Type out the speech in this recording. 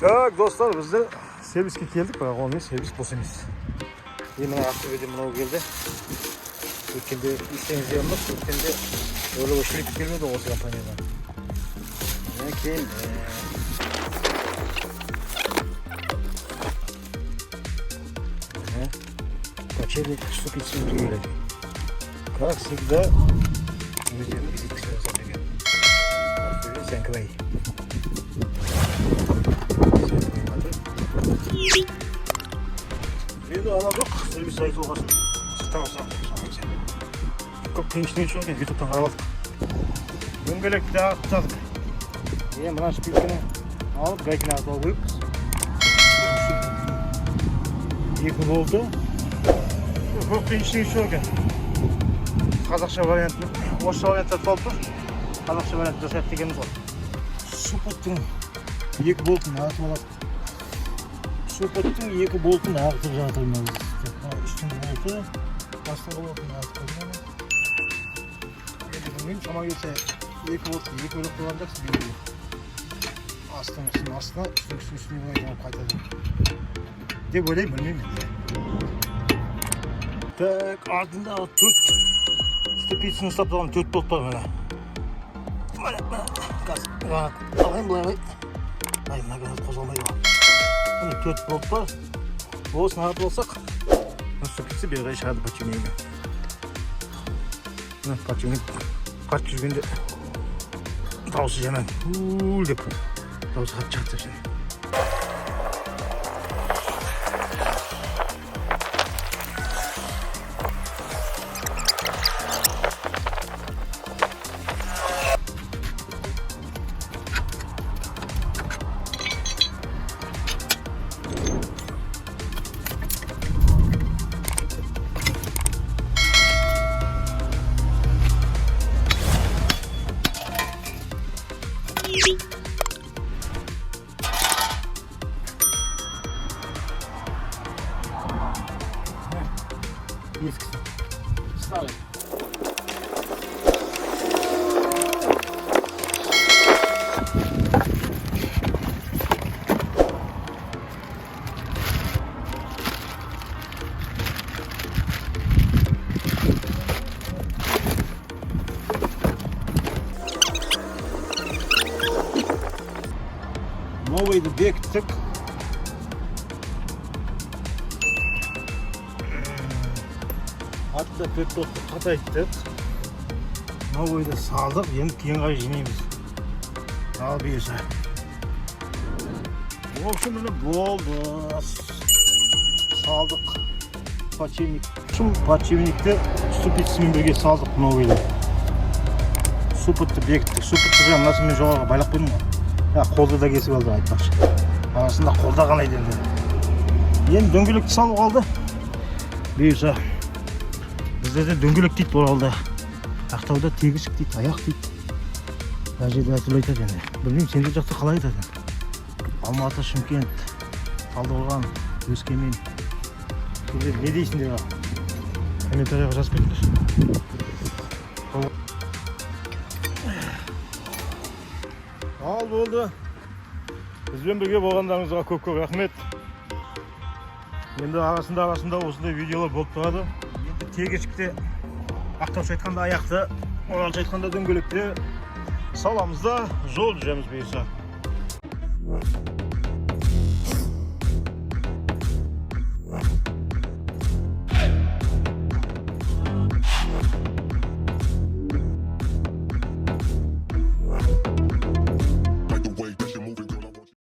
Так, достар, бізді сервиске келдік, бірақ онымен сервис бос емес. Мына ақтөбеде мынау келді. Өткенде естеріңізде болмас, өткенде ойлап шлип келмеді осы компаниядан. Мына келді. Почерник 150 рублей. Как всегда, везем визит все забегем. Сенквей. Енді аналдық, сервис айтылған көп қиыншылығы жоқ екен, ютубтан қарап алдық. Дөңгелекті ағытадық. Мына шпильканы алып, гайканы ағытып алып қойыппыз. Екі болды. Көп қиыншылығы жоқ екен. Қазақша вариантын, орысша варианттарды алып тұр. Қазақша вариантты жасайық дегеніміз ғой. Супоттың екі болтын ағытып алады. Супоттың екі болтын ағытып жатырмыз. Үстіңгі болты, астыңғы болтын ағытып қоймайды. Енді білмеймін, шама келсе екі болтын екі бөліп қойған жақсы белгілі. Астыңғысын астына, үстіңгісін үстіне қойып қайтады. Деп ойлаймын, білмеймін енді. Так, артында 150-ні ұстап тұрған 4 болт бар мына. Қазір алайын бұлай ғой. Мына гранат қозғалмайды ғой. 4 болт бар. Осыны ағытып алсақ, ступица бері қарай шығады подшипнигімен. Подшипник қатты жүргенде дауысы жаман. Уул деп дауысы қатты шығады сәпсен. Ескісі. Старый. Новый бектік. Атта 4 болтты қатайттық. Новыйды салдық, енді кейін қарай жинаймыз. Ал бұйырса. В общем, міне болды. Салдық подшипник. Подшипникті ступицамен бірге салдық новыйды. Супытты бекіттік. Супытты мынасымен жоғарға байлап қойдым ғой. Қолды да кесіп алды айтпақшы. Арасында қолда қанайды енді. Енді дөңгелекті салып қалды. Бұйырса. Біздерде дөңгелек дейді оралда. Ақтауда тегісік дейді, аяқ дейді. Әр жерде әртүрлі айтады енді. Білмеймін, сендер жақта қалай айтады? Алматы, Шымкент, Талдықорған, Өскемен. Не дейсіңдер? Комментарияға жазып кетіңдер. Ал болды. Бізбен бірге болғандарыңызға көп-көп рахмет. Енді арасында осындай видеолар болып тұрады. Тегешікте, ақтаушы айтқанда аяқты, оралшы айтқанда дөңгелекте саламызда жол жүреміз бұйырса.